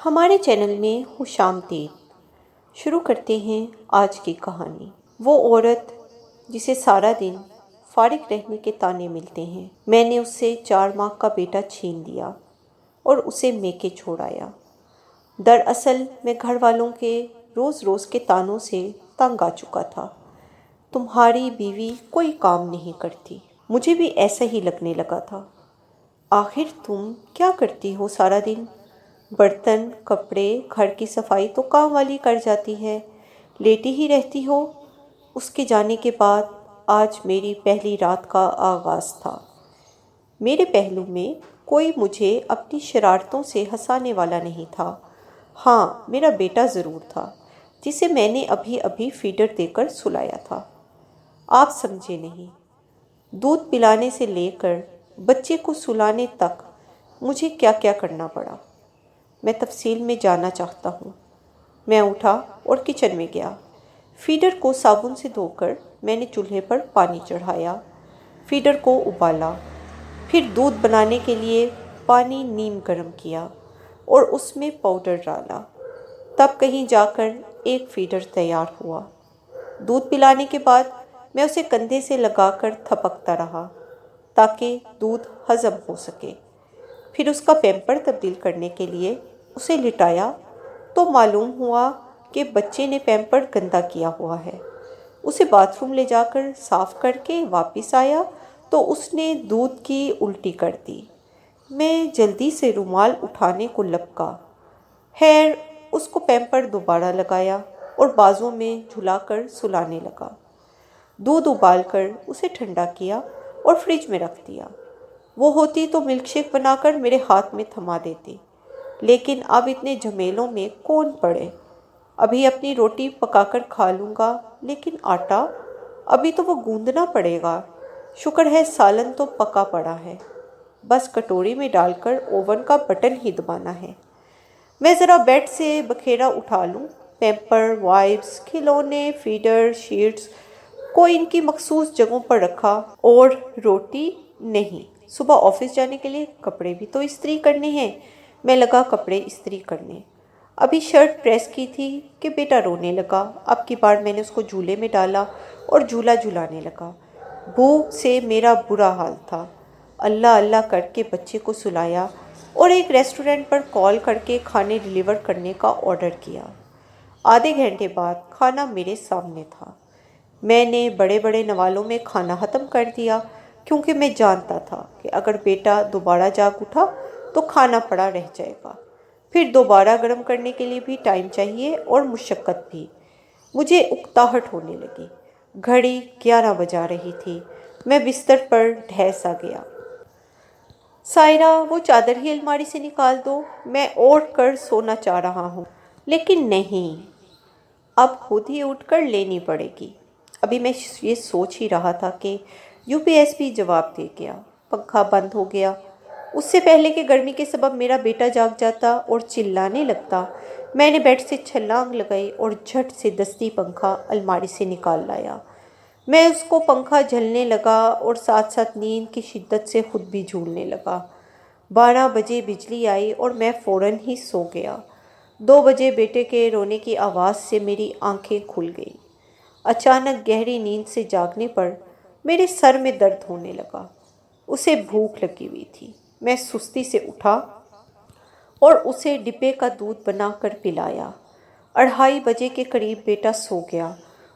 ہمارے چینل میں خوش آمدید۔ شروع کرتے ہیں آج کی کہانی۔ وہ عورت جسے سارا دن فارغ رہنے کے طعنے ملتے ہیں۔ میں نے اس سے 4 ماہ کا بیٹا چھین لیا اور اسے میکے چھوڑایا۔ دراصل میں گھر والوں کے روز روز کے طعنوں سے تنگ آ چکا تھا۔ تمہاری بیوی کوئی کام نہیں کرتی۔ مجھے بھی ایسا ہی لگنے لگا تھا۔ آخر تم کیا کرتی ہو سارا دن؟ برتن، کپڑے، گھر کی صفائی تو کام والی کر جاتی ہے، لیٹی ہی رہتی ہو۔ اس کے جانے کے بعد آج میری پہلی رات کا آغاز تھا۔ میرے پہلو میں کوئی مجھے اپنی شرارتوں سے ہنسانے والا نہیں تھا۔ ہاں، میرا بیٹا ضرور تھا، جسے میں نے ابھی ابھی فیڈر دے کر سلایا تھا۔ آپ سمجھے نہیں، دودھ پلانے سے لے کر بچے کو سلانے تک مجھے کیا کیا کرنا پڑا، میں تفصیل میں جاننا چاہتا ہوں۔ میں اٹھا اور کچن میں گیا۔ فیڈر کو صابن سے دھو کر میں نے چولہے پر پانی چڑھایا، فیڈر کو ابالا، پھر دودھ بنانے کے لیے پانی نیم گرم کیا اور اس میں پاؤڈر ڈالا۔ تب کہیں جا کر ایک فیڈر تیار ہوا۔ دودھ پلانے کے بعد میں اسے کندھے سے لگا کر تھپکتا رہا تاکہ دودھ ہضم ہو سکے۔ پھر اس کا پیمپر تبدیل کرنے کے لیے اسے لٹایا تو معلوم ہوا کہ بچے نے پیمپر گندا کیا ہوا ہے۔ اسے باتھ روم لے جا کر صاف کر کے واپس آیا تو اس نے دودھ کی الٹی کر دی۔ میں جلدی سے رومال اٹھانے کو لپکا۔ خیر، اس کو پیمپر دوبارہ لگایا اور بازوں میں جھلا کر سلانے لگا۔ دودھ ابال کر اسے ٹھنڈا کیا اور فریج میں رکھ دیا۔ وہ ہوتی تو ملک شیک بنا کر میرے ہاتھ میں تھما دیتی، لیکن اب اتنے جھمیلوں میں کون پڑے۔ ابھی اپنی روٹی پکا کر کھا لوں گا، لیکن آٹا ابھی تو وہ گوندنا پڑے گا۔ شکر ہے سالن تو پکا پڑا ہے، بس کٹوری میں ڈال کر اوون کا بٹن ہی دبانا ہے۔ میں ذرا بیڈ سے بکھیرا اٹھا لوں۔ پیمپر، وائپس، کھلونے، فیڈر، شیٹس کو ان کی مخصوص جگہوں پر رکھا اور روٹی نہیں۔ صبح آفس جانے کے لیے کپڑے بھی تو استری کرنے ہیں۔ میں لگا کپڑے استری کرنے۔ ابھی شرٹ پریس کی تھی کہ بیٹا رونے لگا۔ اب کی بار میں نے اس کو جھولے میں ڈالا اور جھولا جھلانے لگا۔ بھوک سے میرا برا حال تھا۔ اللہ اللہ کر کے بچے کو سلایا اور ایک ریسٹورنٹ پر کال کر کے کھانے ڈیلیور کرنے کا آرڈر کیا۔ آدھے گھنٹے بعد کھانا میرے سامنے تھا۔ میں نے بڑے بڑے نوالوں میں کھانا ختم کر دیا، کیونکہ میں جانتا تھا کہ اگر بیٹا دوبارہ جاگ اٹھا تو کھانا پڑا رہ جائے گا۔ پھر دوبارہ گرم کرنے کے لیے بھی ٹائم چاہیے اور مشقت بھی۔ مجھے اکتاہٹ ہونے لگی۔ گھڑی 11 بجا رہی تھی۔ میں بستر پر ڈھیس آ گیا۔ سائرہ، وہ چادر ہی الماری سے نکال دو، میں اوڑھ کر سونا چاہ رہا ہوں۔ لیکن نہیں، اب خود ہی اٹھ کر لینی پڑے گی۔ ابھی میں یہ سوچ ہی رہا تھا کہ UPSB جواب دے گیا۔ پنکھا بند ہو گیا۔ اس سے پہلے کہ گرمی کے سبب میرا بیٹا جاگ جاتا اور چلانے لگتا، میں نے بیڈ سے چھلانگ لگائی اور جھٹ سے دستی پنکھا الماری سے نکال لایا۔ میں اس کو پنکھا جھلنے لگا اور ساتھ ساتھ نیند کی شدت سے خود بھی جھولنے لگا۔ 12 بجے بجلی آئی اور میں فوراً ہی سو گیا۔ 2 بجے بیٹے کے رونے کی آواز سے میری آنکھیں کھل گئیں۔ اچانک گہری نیند سے جاگنے پر میرے سر میں درد ہونے لگا۔ اسے بھوک لگی ہوئی تھی۔ میں سستی سے اٹھا اور اسے ڈبے کا دودھ بنا کر پلایا۔ 2:30 بجے کے قریب بیٹا سو گیا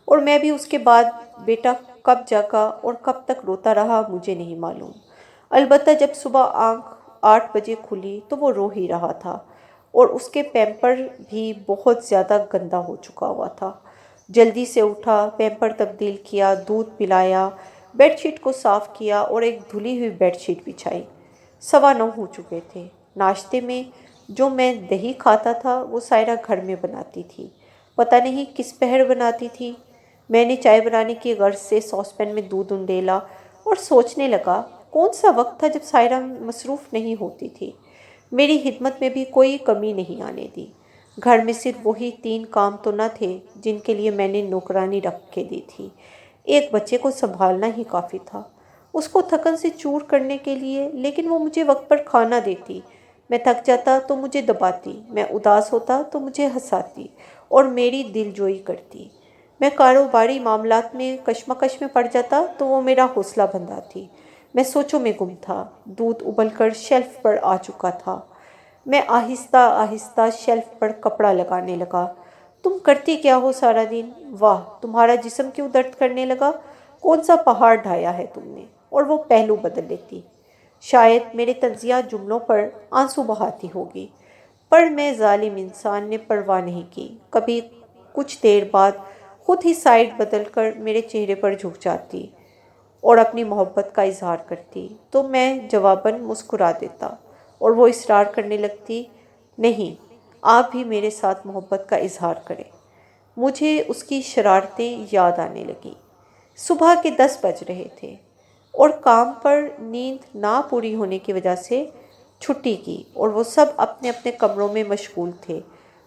اور میں بھی۔ اس کے بعد بیٹا کب جاگا اور کب تک روتا رہا مجھے نہیں معلوم۔ البتہ جب صبح آنکھ 8 بجے کھلی تو وہ رو ہی رہا تھا اور اس کے پیمپر بھی بہت زیادہ گندا ہو چکا ہوا تھا۔ جلدی سے اٹھا، پیمپر تبدیل کیا، دودھ پلایا، بیڈ شیٹ کو صاف کیا اور ایک دھلی ہوئی بیڈ شیٹ بچھائی۔ 9:15 ہو چکے تھے۔ ناشتے میں جو میں دہی کھاتا تھا وہ سائرہ گھر میں بناتی تھی۔ پتہ نہیں کس پہر بناتی تھی۔ میں نے چائے بنانے کی غرض سے ساس پین میں دودھ انڈیلا اور سوچنے لگا کون سا وقت تھا جب سائرہ مصروف نہیں ہوتی تھی۔ میری خدمت میں بھی کوئی کمی نہیں آنے دی۔ گھر میں صرف وہی 3 کام تو نہ تھے جن کے لیے میں نے نوکرانی رکھ کے دی تھی۔ ایک بچے کو سنبھالنا ہی کافی تھا، اس کو تھکن سے چور کرنے کے لیے، لیکن وہ مجھے وقت پر کھانا دیتی، میں تھک جاتا تو مجھے دباتی، میں اداس ہوتا تو مجھے ہنساتی اور میری دل جوئی کرتی۔ میں کاروباری معاملات میں کشمکش میں پڑ جاتا تو وہ میرا حوصلہ بندھاتی۔ میں سوچوں میں گم تھا، دودھ ابل کر شیلف پر آ چکا تھا۔ میں آہستہ آہستہ شیلف پر کپڑا لگانے لگا۔ تم کرتی کیا ہو سارا دن؟ واہ، تمہارا جسم کیوں درد کرنے لگا؟ کون سا پہاڑ ڈھایا ہے تم نے؟ اور وہ پہلو بدل لیتی۔ شاید میرے طنزیہ جملوں پر آنسو بہاتی ہوگی، پر میں ظالم انسان نے پرواہ نہیں کی۔ کبھی کچھ دیر بعد خود ہی سائڈ بدل کر میرے چہرے پر جھک جاتی اور اپنی محبت کا اظہار کرتی تو میں جواباً مسکرا دیتا اور وہ اصرار کرنے لگتی، نہیں، آپ بھی میرے ساتھ محبت کا اظہار کریں۔ مجھے اس کی شرارتیں یاد آنے لگیں۔ صبح کے 10 بج رہے تھے اور کام پر نیند نہ پوری ہونے کی وجہ سے چھٹی کی، اور وہ سب اپنے اپنے کمروں میں مشغول تھے،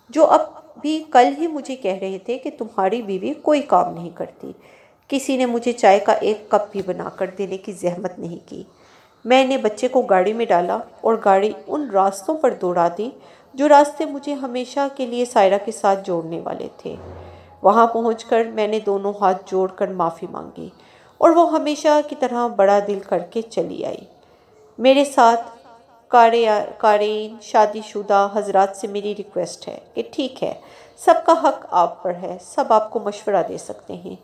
جو اب بھی کل ہی مجھے کہہ رہے تھے کہ تمہاری بیوی کوئی کام نہیں کرتی۔ کسی نے مجھے چائے کا ایک کپ بھی بنا کر دینے کی زحمت نہیں کی۔ میں نے بچے کو گاڑی میں ڈالا اور گاڑی ان راستوں پر دوڑا دی جو راستے مجھے ہمیشہ کے لیے سائرہ کے ساتھ جوڑنے والے تھے۔ وہاں پہنچ کر میں نے دونوں ہاتھ جوڑ کر معافی مانگی اور وہ ہمیشہ کی طرح بڑا دل کر کے چلی آئی۔ میرے ساتھ قارئین شادی شدہ حضرات سے میری ریکویسٹ ہے کہ ٹھیک ہے، سب کا حق آپ پر ہے، سب آپ کو مشورہ دے سکتے ہیں،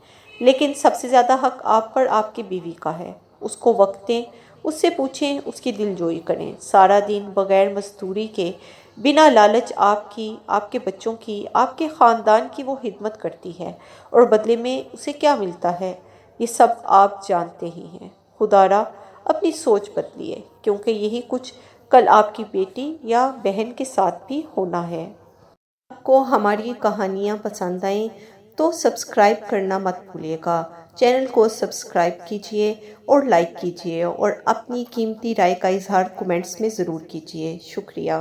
لیکن سب سے زیادہ حق آپ پر آپ کی بیوی کا ہے۔ اس کو وقت دیں، اس سے پوچھیں، اس کی دل جوئی کریں۔ سارا دن بغیر مزدوری کے، بنا لالچ آپ کی، آپ کے بچوں کی، آپ کے خاندان کی وہ خدمت کرتی ہے، اور بدلے میں اسے کیا ملتا ہے یہ سب آپ جانتے ہی ہیں۔ خدا را اپنی سوچ بدلیے، کیونکہ یہی کچھ کل آپ کی بیٹی یا بہن کے ساتھ بھی ہونا ہے۔ آپ کو ہماری کہانیاں پسند آئیں تو سبسکرائب کرنا مت بھولیے گا۔ چینل کو سبسکرائب کیجیے اور لائک کیجیے، اور اپنی قیمتی رائے کا اظہار کمنٹس میں ضرور کیجیے۔ شکریہ۔